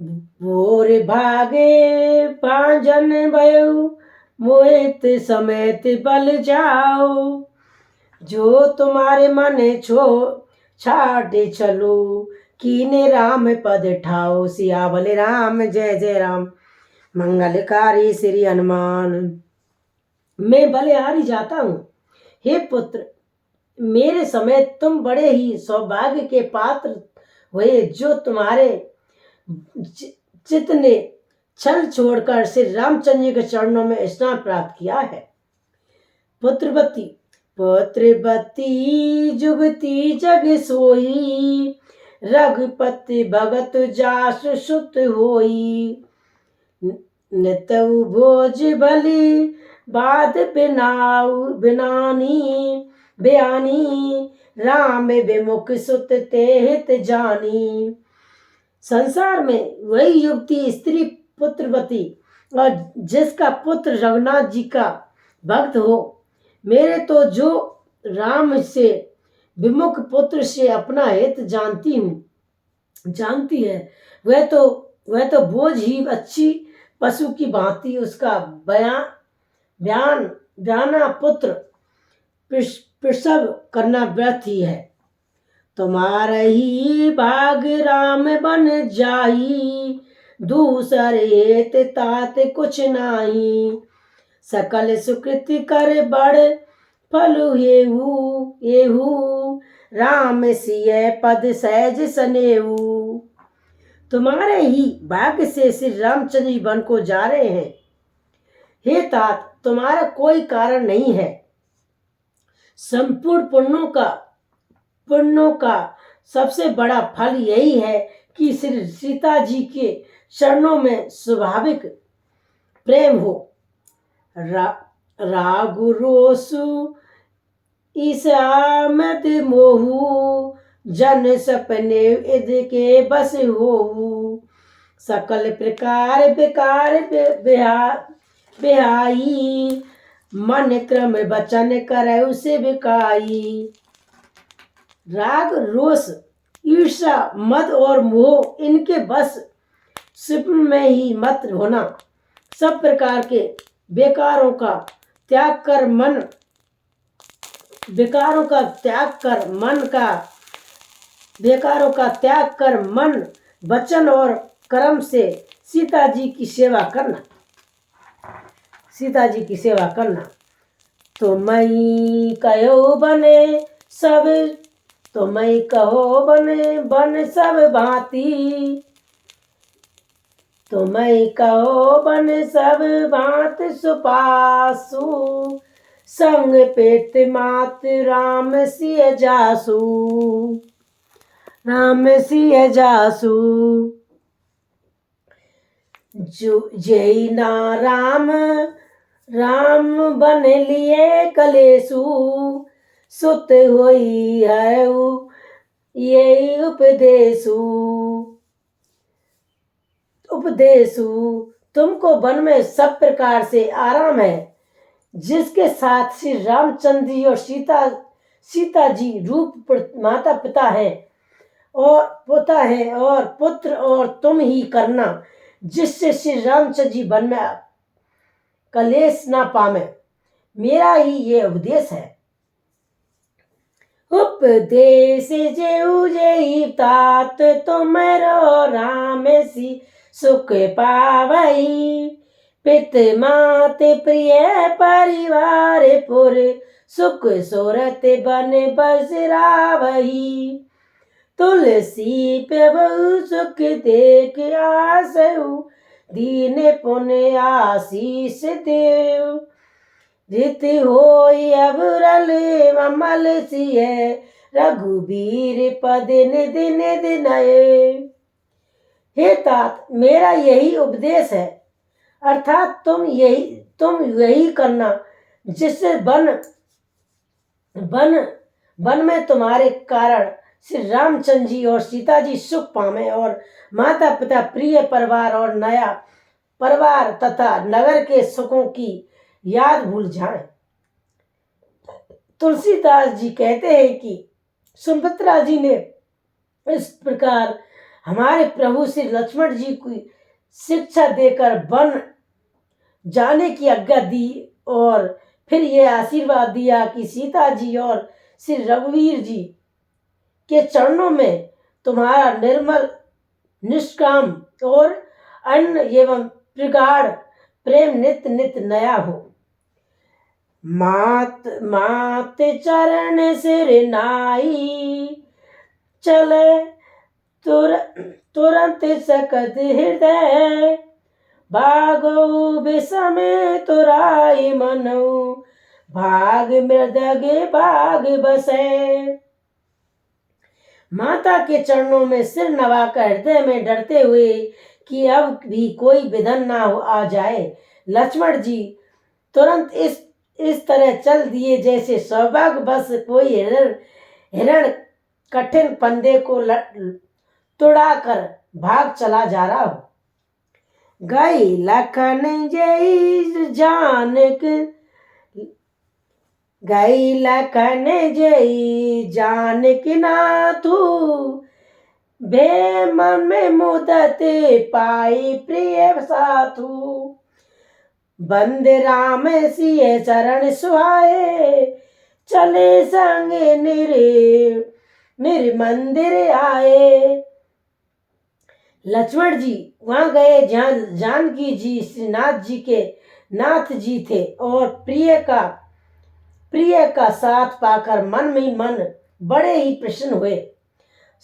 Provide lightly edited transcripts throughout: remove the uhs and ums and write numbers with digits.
भोर भागे पांजन भयो, मोहित समेत बल जाओ। जो तुम्हारे मन छो छाटे चलो, कीने राम पद ठाओ। सियावल राम जय जय राम, मंगलकारी श्री हनुमान। मैं बलिहारी जाता हूँ। हे पुत्र, मेरे समय तुम बड़े ही सौभाग्य के पात्र हुए, जो तुम्हारे चित्त ने छल छोड़कर श्री रामचंद्र जी के चरणों में स्नान प्राप्त किया है। पुत्रवती पुत्रवती जुगती जग सोई, रघुपति भगत जासु सुत होई। नितऊ भोज बलि बात बिनानी बयानी, राम विमुख सुत तेहित जानी। संसार में वही युवती स्त्री पुत्रवती और जिसका पुत्र रघुनाथ जी का भक्त हो। मेरे तो जो राम से विमुख पुत्र से अपना हित जानती है, वह तो बोझ ही अच्छी पशु की भांति उसका बयाना पुत्र प्रसव करना व्यर्थ ही है। तुम्हारा ही भाग राम बन जाई, दूसरे हेत तात कुछ नाही। सकल सुकृति कर बड़ फल येहू, राम सिय पद सहज सनेहू। तुम्हारे ही भाग्य से श्री रामचंद्र जी वन को जा रहे हैं। हे तात, तुम्हारा कोई कारण नहीं है। संपूर्ण पुण्यों का सबसे बड़ा फल यही है कि श्री सीता जी के चरणों में स्वाभाविक प्रेम हो। रागु रोसु ईसामत मोहू, जन सपने इद के बस होऊ। सकल प्रकार बेकार बिहाई, मन क्रम बचन करे उसे बिकाई। राग रोष ईर्षा मद और मोह इनके बस स्वप्न में ही मत होना। सब प्रकार के बेकारों का त्याग कर मन वचन और कर्म से सीता जी की सेवा करना। तो मई कहो बने बन सब भांति। तो मई कहो बन सब भांत सुपासु, संग पेट मात राम सिय जासु। जय ना राम बन लिए कलेसु, सुत होई है ये उपदेशु। तुमको वन में सब प्रकार से आराम है, जिसके साथ श्री रामचंद्र जी और सीता जी रूप माता पिता है और पुत्र और तुम ही करना, जिससे श्री रामचंद्र जी वन में कलेश ना पावे। मेरा ही ये उपदेश है। उपदेश जेऊ जेई तात, तुमरो राम सी सुख पावई। पित मात प्रिय परिवार पुर, सुख सोरत बन बसरावही। तुलसी प्रभु सुख देख आसऊ, दीन पुण्य आशीष देव। रित होई अबरल ममल सिय, रघुबीर पद निधि नये। हे तात, मेरा यही उपदेश है, अर्थात तुम यही करना, जिससे वन में तुम्हारे कारण श्री रामचंद्र जी और सीता जी सुख पावे और माता पिता प्रिय परिवार और नया परिवार तथा नगर के सुखों की याद भूल जाए। तुलसीदास जी कहते हैं कि सुभद्रा जी ने इस प्रकार हमारे प्रभु श्री लक्ष्मण जी की शिक्षा देकर वन जाने की आज्ञा दी और फिर ये आशीर्वाद दिया कि सीता जी और श्री रघुवीर जी के चरणों में तुम्हारा निर्मल निष्काम और अन्न एवं प्रगाढ़ प्रेम नित नित नया हो। मात मात चरण सिर नाई, चले तुरंत सकत हृदय, भागो विषम तुराई मनो, भाग मृदग भाग बसे। माता के चरणों में सिर नवाकर हृदय में डरते हुए कि अब भी कोई विधन ना आ जाए, लक्ष्मण जी तुरंत इस तरह चल दिए जैसे सौभाग्य बस कोई हिरण कठिन फंदे को तुड़ाकर भाग चला जा रहा हो। गई लखन जय जानक, गई लखन जय जानक नाथू, बे मन में मुदत पाई प्रिय साथू, बंद राम सिय चरण सुहाए, चले संग निर मंदिर आए। लक्ष्मण जी वहां गए जहाँ जानकी जी श्रीनाथ जी के नाथ जी थे और प्रिय का साथ पाकर मन में मन बड़े ही प्रसन्न हुए।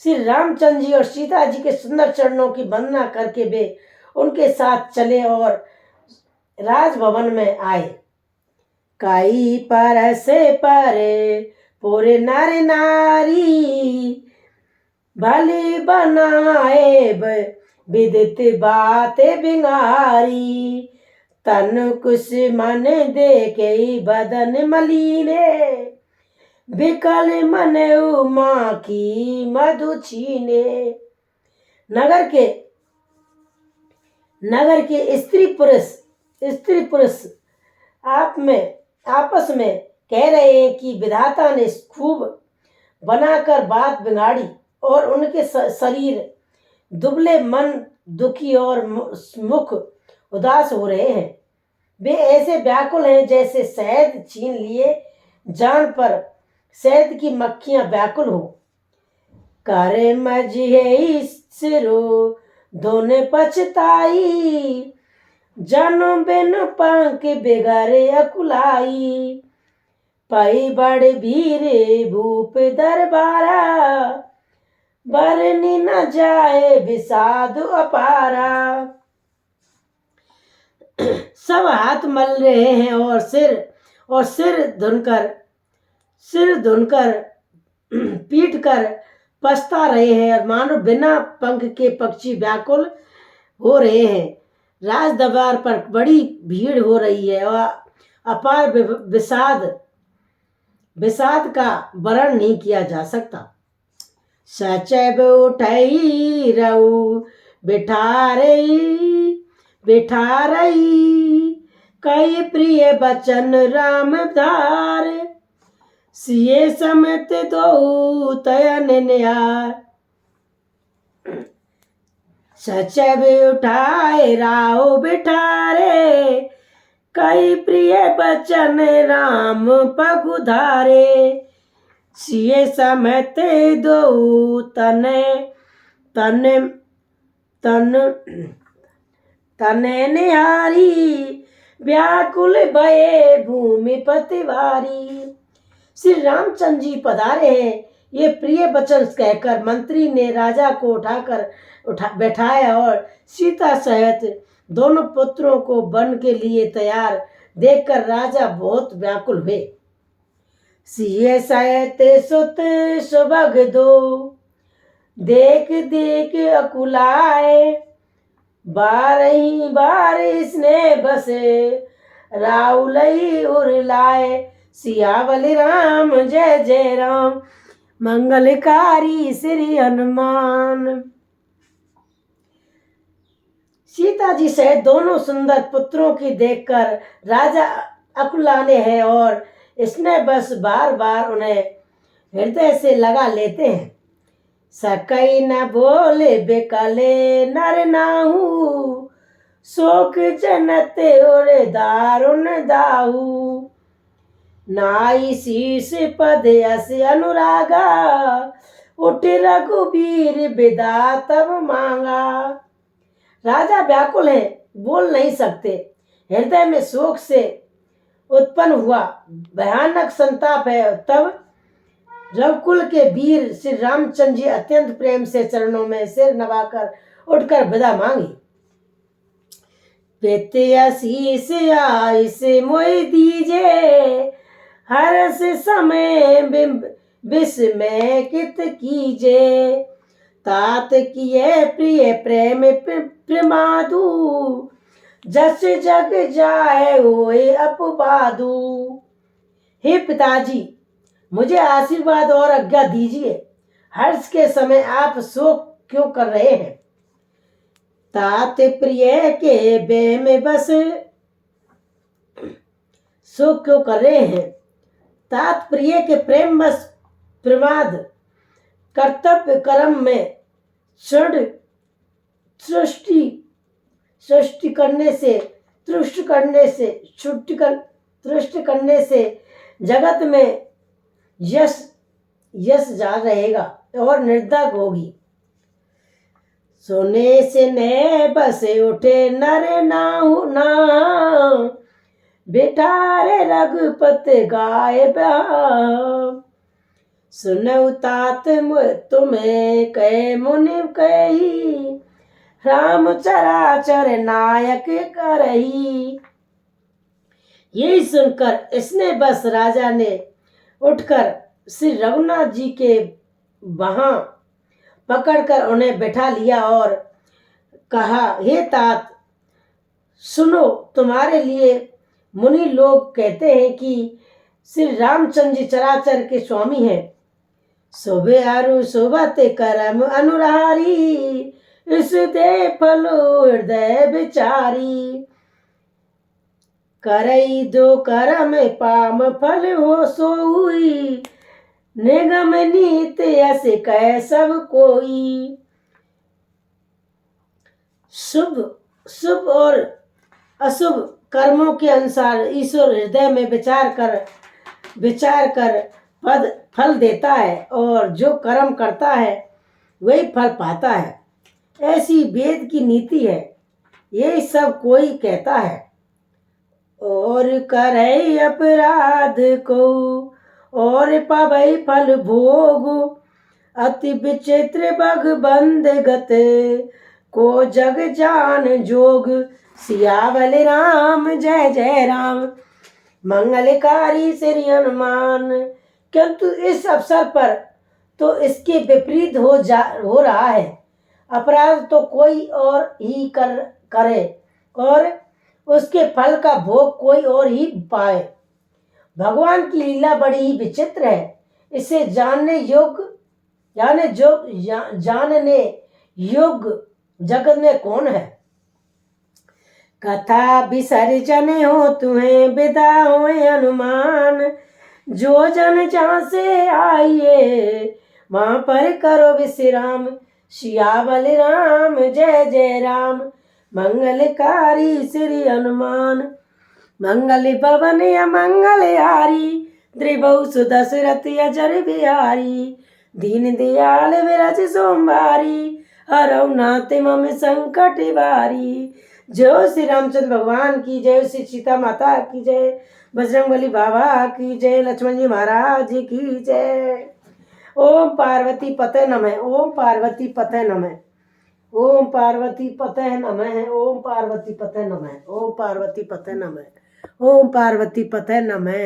श्री रामचंद्र जी और सीता जी के सुंदर चरणों की वंदना करके वे उनके साथ चले और राजभवन में आए। काई पर से परे पूरे नर नारी, भली बनाए विदित बात बिंगारी, तन कुश मन देखे बदन मलीने, विकल मन उमा की मधु छीने। नगर के स्त्री पुरुष आपस में कह रहे हैं कि विधाता ने खूब बनाकर बात बिगाड़ी और उनके शरीर दुबले, मन दुखी और मुख उदास हो रहे हैं। वे ऐसे व्याकुल हैं जैसे शहद छीन लिए जान पर शहद की मक्खियां व्याकुल हो। करे मझे सिरो दोने पछताई, जनो बिन पंख बिगड़े अकुलाई, पई बड़ भीरे भूप दरबारा, बरनी न जाए विषाद अपारा। सब हाथ मल रहे हैं और सिर धुनकर पीट कर पछता रहे हैं और मानो बिना पंख के पक्षी व्याकुल हो रहे हैं। राज दरबार पर बड़ी भीड़ हो रही है और अपार विषाद का वर्णन नहीं किया जा सकता। सचैब उठई रहू बिठा रही, कई प्रिय बचन राम धार, सिए समेत दो तयन न्यार। सचैब उठाए राहो बिठारे, कई प्रिय बचन राम पगुधारे, सिए समेत दो तने निहारी, व्याकुल भये भूमि पतिवारी। श्री रामचंद्र जी पधारे हैं, ये प्रिय वचन कहकर मंत्री ने राजा को बैठाया और सीता सहित दोनों पुत्रों को वन के लिए तैयार देखकर राजा बहुत व्याकुल हुए। सिए सहित सुत सुभग दो, देख अकुलाए, बार इसने बसे राउलई उरलाए, सियावल राम जय जय राम, मंगलकारी श्री हनुमान। सीता जी सहित दोनों सुंदर पुत्रों की देखकर राजा अकुलाने हैं और इसने बस बार बार उन्हें हृदय से लगा लेते हैं। सकई न बोले बेकले नर नाहू, शोक जनत और दारुण दाहू। नाई शीश पद यस अनुरागा, उठ रघुबीर विदा तब मांगा। राजा व्याकुल है, बोल नहीं सकते, हृदय में शोक से उत्पन्न हुआ भयानक संताप है। तब रघुकुल के वीर श्री रामचंद्र जी अत्यंत प्रेम से चरणों में सिर नवाकर उठकर विदा मांगी। शीस आइस मोहि दीजे, हर्ष समय विस्मय कित कीजे। तात किए प्रिय प्रेम प्रमादु, जस जग जाए होए अपवादु। हे पिताजी, मुझे आशीर्वाद और आज्ञा दीजिए। हर्ष के समय आप शोक क्यों कर रहे हैं? तात प्रिय के बे में बस शोक क्यों कर रहे हैं? तात प्रिय के प्रेम बस प्रमाद कर्तव्य कर्म में तुष्ट करने से जगत में यश जा रहेगा और निर्धक होगी। सोने से ने बस उठे नर नाहु ना, बेटारे रघुपत गाय बहा। सुनऊ तात तुम्हें कहे मुनि कही, राम चराचर नायक करही। यही सुनकर इसने बस राजा ने उठकर श्री रघुनाथ जी के बाह पकड़कर उन्हें बैठा लिया और कहा, हे तात सुनो, तुम्हारे लिए मुनि लोग कहते हैं कि श्री रामचंद्र जी चराचर के स्वामी हैं। शोभे आरु शोभते करम अनुरारी, इस दे फलो हृदय विचारी। करई दो करम पाम फल हो सोई, निगम नीत यस कह सब कोई। शुभ और अशुभ कर्मों के अनुसार ईश्वर हृदय में विचार कर फल देता है, और जो कर्म करता है वही फल पाता है। ऐसी वेद की नीति है, यही सब कोई कहता है। और करे अपराध को और पावई फल भोग, अति विचित्र बग गत को जग जान जोग। सियावल राम जय जय राम, मंगलकारी श्री हनुमान। किंतु इस अवसर पर तो इसके विपरीत हो रहा है। अपराध तो कोई और ही करे और उसके फल का भोग कोई और ही पाए। भगवान की लीला बड़ी ही विचित्र है, इसे जानने योग्य जगत में कौन है? कथा विसर्जन हो तुम्हें विदा हो हनुमान, जो जन जहाँ से आइए वहां पर करो विश्राम। सियावल राम जय जय राम, मंगलकारी श्री हनुमान। मंगल भवन अमंगलहारी, त्रिभुव सुदशरथ अजर बिहारी। दीन दयाल विरज सोमवारी, हरौ नाथ मम संकट वारी। जय श्री रामचंद्र भगवान की जय, श्री सीता माता की जय, बजरंगबली बाबा की जय, लक्ष्मण जी महाराज की जय। ओम पार्वती पते नमः, ओम पार्वती पते नमः, ओम पार्वती पते नमः, ओम पार्वती पते नमः, ओम पार्वती पते नमः, ओम पार्वती पते नमः।